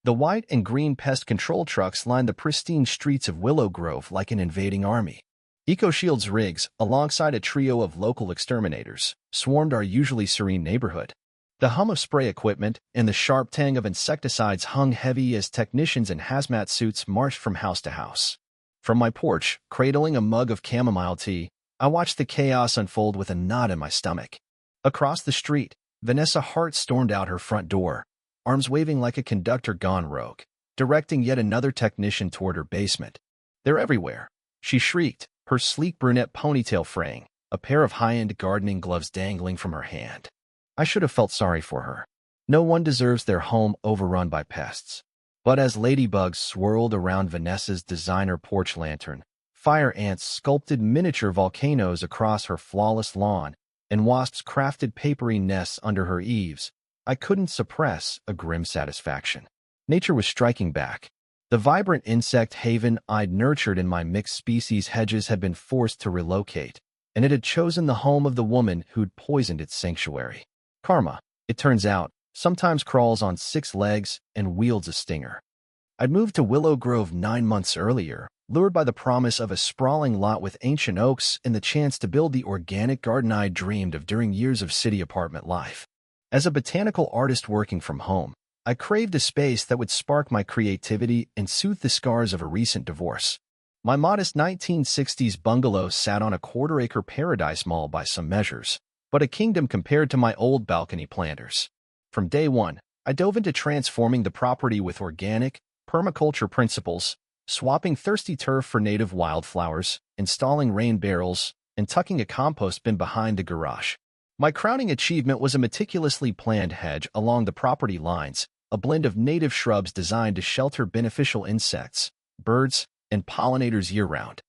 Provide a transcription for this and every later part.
The white and green pest control trucks lined the pristine streets of Willow Grove like an invading army. EcoShield's rigs, alongside a trio of local exterminators, swarmed our usually serene neighborhood. The hum of spray equipment and the sharp tang of insecticides hung heavy as technicians in hazmat suits marched from house to house. From my porch, cradling a mug of chamomile tea, I watched the chaos unfold with a knot in my stomach. Across the street, Vanessa Hart stormed out her front door, arms waving like a conductor gone rogue, directing yet another technician toward her basement. "They're everywhere," she shrieked, her sleek brunette ponytail fraying, a pair of high-end gardening gloves dangling from her hand. I should have felt sorry for her. No one deserves their home overrun by pests. But as ladybugs swirled around Vanessa's designer porch lantern, fire ants sculpted miniature volcanoes across her flawless lawn, and wasps crafted papery nests under her eaves, I couldn't suppress a grim satisfaction. Nature was striking back. The vibrant insect haven I'd nurtured in my mixed-species hedges had been forced to relocate, and it had chosen the home of the woman who'd poisoned its sanctuary. Karma, it turns out, sometimes crawls on 6 legs and wields a stinger. I'd moved to Willow Grove 9 months earlier, lured by the promise of a sprawling lot with ancient oaks and the chance to build the organic garden I'd dreamed of during years of city apartment life. As a botanical artist working from home, I craved a space that would spark my creativity and soothe the scars of a recent divorce. My modest 1960s bungalow sat on a quarter-acre paradise mall by some measures, but a kingdom compared to my old balcony planters. From day one, I dove into transforming the property with organic, permaculture principles, swapping thirsty turf for native wildflowers, installing rain barrels, and tucking a compost bin behind the garage. My crowning achievement was a meticulously planned hedge along the property lines, a blend of native shrubs designed to shelter beneficial insects, birds, and pollinators year-round.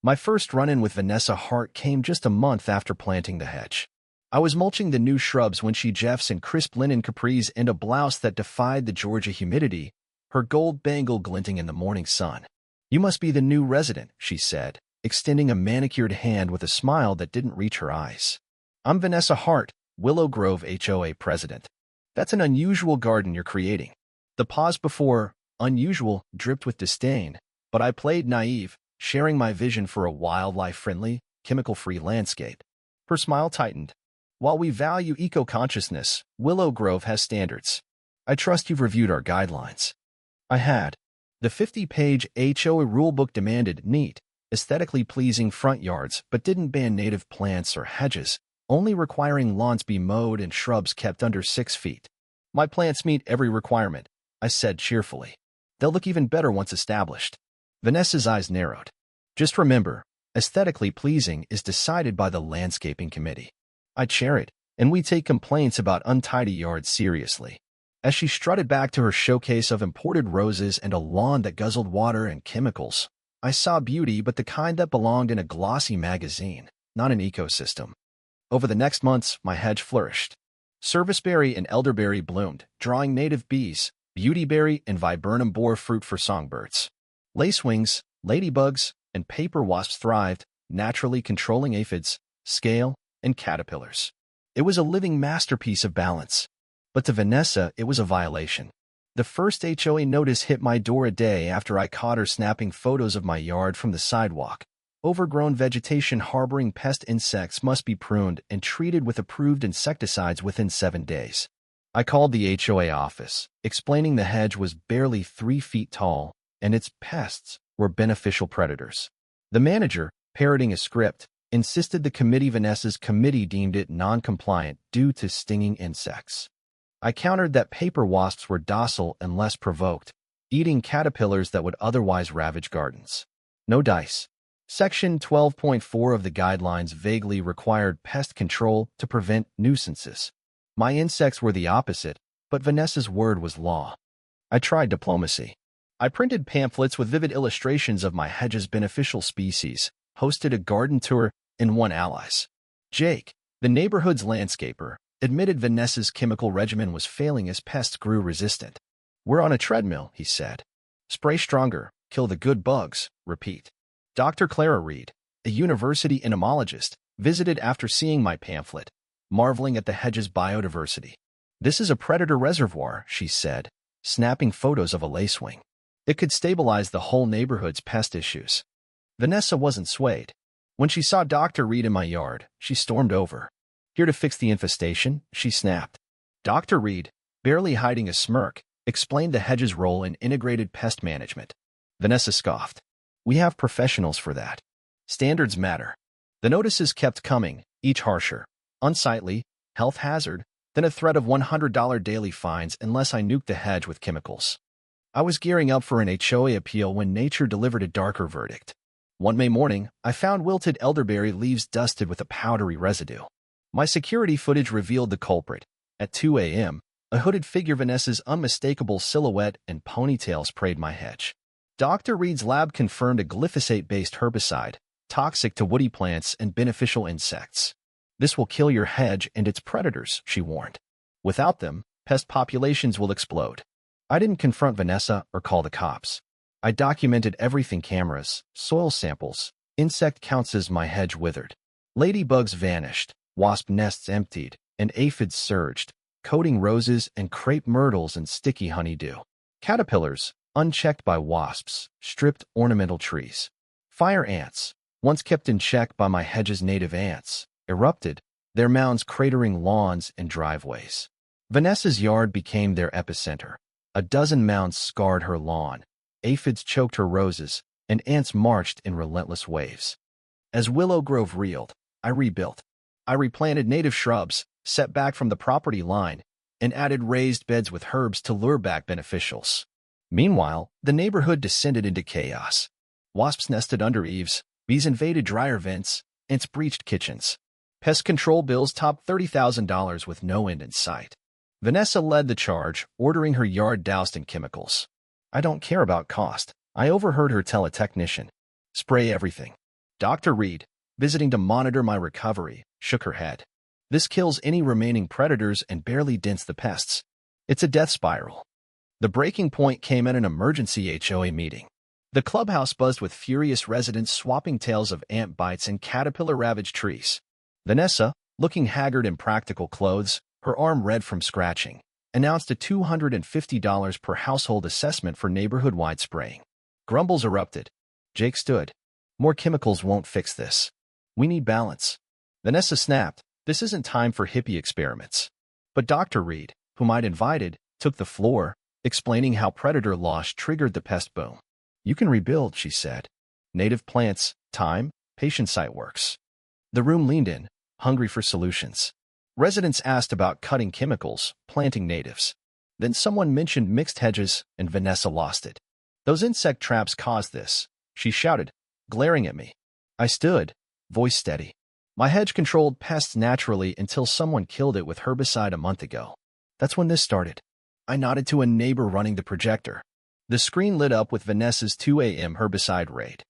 My first run-in with Vanessa Hart came just a month after planting the hedge. I was mulching the new shrubs when she jeffs in crisp linen capris and a blouse that defied the Georgia humidity, her gold bangle glinting in the morning sun. "You must be the new resident," she said, extending a manicured hand with a smile that didn't reach her eyes. "I'm Vanessa Hart, Willow Grove HOA president. That's an unusual garden you're creating." The pause before unusual dripped with disdain, but I played naive, sharing my vision for a wildlife-friendly, chemical-free landscape. Her smile tightened. "While we value eco-consciousness, Willow Grove has standards. I trust you've reviewed our guidelines." I had. The 50-page HOA rulebook demanded neat, aesthetically pleasing front yards but didn't ban native plants or hedges, only requiring lawns be mowed and shrubs kept under 6 feet. "My plants meet every requirement," I said cheerfully. "They'll look even better once established." Vanessa's eyes narrowed. "Just remember, aesthetically pleasing is decided by the landscaping committee. I chair it, and we take complaints about untidy yards seriously." As she strutted back to her showcase of imported roses and a lawn that guzzled water and chemicals, I saw beauty, but the kind that belonged in a glossy magazine, not an ecosystem. Over the next months, my hedge flourished. Serviceberry and elderberry bloomed, drawing native bees. Beautyberry and viburnum bore fruit for songbirds. Lacewings, ladybugs, and paper wasps thrived, naturally controlling aphids, scale, and caterpillars. It was a living masterpiece of balance. But to Vanessa, it was a violation. The first HOA notice hit my door a day after I caught her snapping photos of my yard from the sidewalk. Overgrown vegetation harboring pest insects must be pruned and treated with approved insecticides within 7 days. I called the HOA office, explaining the hedge was barely 3 feet tall, and its pests were beneficial predators. The manager, parroting a script, insisted the committee Vanessa's committee deemed it non-compliant due to stinging insects. I countered that paper wasps were docile and less provoked, eating caterpillars that would otherwise ravage gardens. No dice. Section 12.4 of the guidelines vaguely required pest control to prevent nuisances. My insects were the opposite, but Vanessa's word was law. I tried diplomacy. I printed pamphlets with vivid illustrations of my hedge's beneficial species, hosted a garden tour, and won allies. Jake, the neighborhood's landscaper, admitted Vanessa's chemical regimen was failing as pests grew resistant. "We're on a treadmill," he said. "Spray stronger, kill the good bugs, repeat." Dr. Clara Reed, a university entomologist, visited after seeing my pamphlet, marveling at the hedge's biodiversity. "This is a predator reservoir," she said, snapping photos of a lacewing. It could stabilize the whole neighborhood's pest issues. Vanessa wasn't swayed. When she saw Dr. Reed in my yard, she stormed over. Here to fix the infestation, she snapped. Dr. Reed, barely hiding a smirk, explained the Hedges' role in integrated pest management. Vanessa scoffed. We have professionals for that. Standards matter. The notices kept coming, each harsher. Unsightly, health hazard, then a threat of $100 daily fines unless I nuked the hedge with chemicals. I was gearing up for an HOA appeal when nature delivered a darker verdict. One May morning, I found wilted elderberry leaves dusted with a powdery residue. My security footage revealed the culprit. At 2 a.m., a hooded figure, Vanessa's unmistakable silhouette and ponytail sprayed my hedge. Dr. Reed's lab confirmed a glyphosate-based herbicide, toxic to woody plants and beneficial insects. This will kill your hedge and its predators, she warned. Without them, pest populations will explode. I didn't confront Vanessa or call the cops. I documented everything: cameras, soil samples, insect counts as my hedge withered. Ladybugs vanished, wasp nests emptied, and aphids surged, coating roses and crepe myrtles in sticky honeydew. Caterpillars, unchecked by wasps, stripped ornamental trees. Fire ants, once kept in check by my hedge's native ants, erupted, their mounds cratering lawns and driveways. Vanessa's yard became their epicenter. A dozen mounds scarred her lawn, aphids choked her roses, and ants marched in relentless waves. As Willow Grove reeled, I rebuilt. I replanted native shrubs, set back from the property line, and added raised beds with herbs to lure back beneficials. Meanwhile, the neighborhood descended into chaos. Wasps nested under eaves, bees invaded dryer vents, ants breached kitchens. Pest control bills topped $30,000 with no end in sight. Vanessa led the charge, ordering her yard doused in chemicals. I don't care about cost. I overheard her tell a technician, spray everything. Dr. Reed, visiting to monitor my recovery, shook her head. This kills any remaining predators and barely dents the pests. It's a death spiral. The breaking point came at an emergency HOA meeting. The clubhouse buzzed with furious residents swapping tales of ant bites and caterpillar-ravaged trees. Vanessa, looking haggard in practical clothes, her arm red from scratching, announced a $250 per household assessment for neighborhood-wide spraying. Grumbles erupted. Jake stood. More chemicals won't fix this. We need balance. Vanessa snapped. This isn't time for hippie experiments. But Dr. Reed, whom I'd invited, took the floor, explaining how predator loss triggered the pest boom. You can rebuild, she said. Native plants, time, patient site works. The room leaned in, hungry for solutions. Residents asked about cutting chemicals, planting natives. Then someone mentioned mixed hedges, and Vanessa lost it. Those insect traps caused this, she shouted, glaring at me. I stood, voice steady. My hedge controlled pests naturally until someone killed it with herbicide a month ago. That's when this started. I nodded to a neighbor running the projector. The screen lit up with Vanessa's 2 a.m. herbicide raid.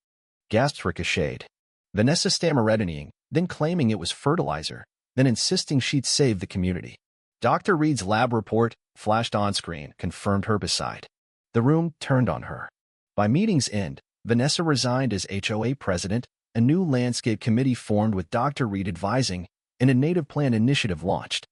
Gasps ricocheted. Vanessa stammereding, then claiming it was fertilizer, then insisting she'd save the community. Dr. Reed's lab report, flashed on screen, confirmed herbicide. The room turned on her. By meeting's end, Vanessa resigned as HOA president, a new landscape committee formed with Dr. Reed advising, and a native plant initiative launched.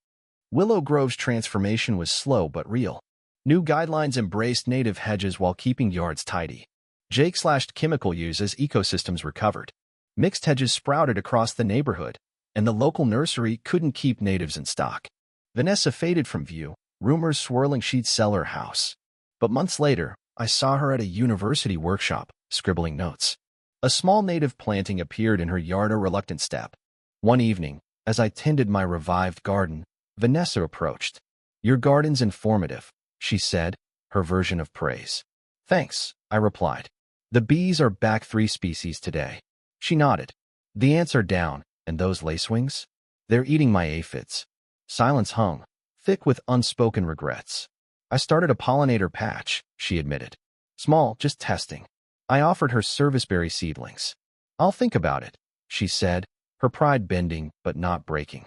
Willow Grove's transformation was slow but real. New guidelines embraced native hedges while keeping yards tidy. Jake slashed chemical use as ecosystems recovered. Mixed hedges sprouted across the neighborhood, and the local nursery couldn't keep natives in stock. Vanessa faded from view, rumors swirling she'd sell her house. But months later, I saw her at a university workshop, scribbling notes. A small native planting appeared in her yard, a reluctant step. One evening, as I tended my revived garden, Vanessa approached. Your garden's informative, she said, her version of praise. Thanks, I replied. The bees are back 3 species today. She nodded. The ants are down, and those lacewings? They're eating my aphids. Silence hung, thick with unspoken regrets. I started a pollinator patch, she admitted. Small, just testing. I offered her serviceberry seedlings. I'll think about it, she said, her pride bending but not breaking.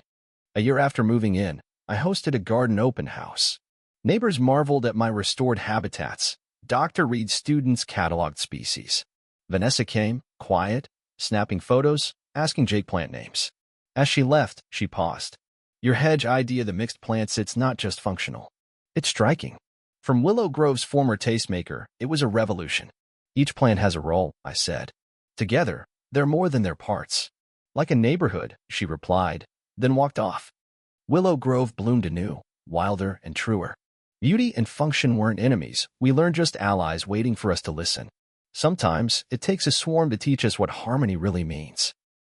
A year after moving in, I hosted a garden open house. Neighbors marveled at my restored habitats. Dr. Reed's students cataloged species. Vanessa came, quiet, snapping photos, asking Jake plant names. As she left, she paused. Your hedge idea, the mixed plants, it's not just functional. It's striking. From Willow Grove's former tastemaker, it was a revolution. Each plant has a role, I said. Together, they're more than their parts. Like a neighborhood, she replied, then walked off. Willow Grove bloomed anew, wilder and truer. Beauty and function weren't enemies, we learned just allies waiting for us to listen. Sometimes, it takes a swarm to teach us what harmony really means.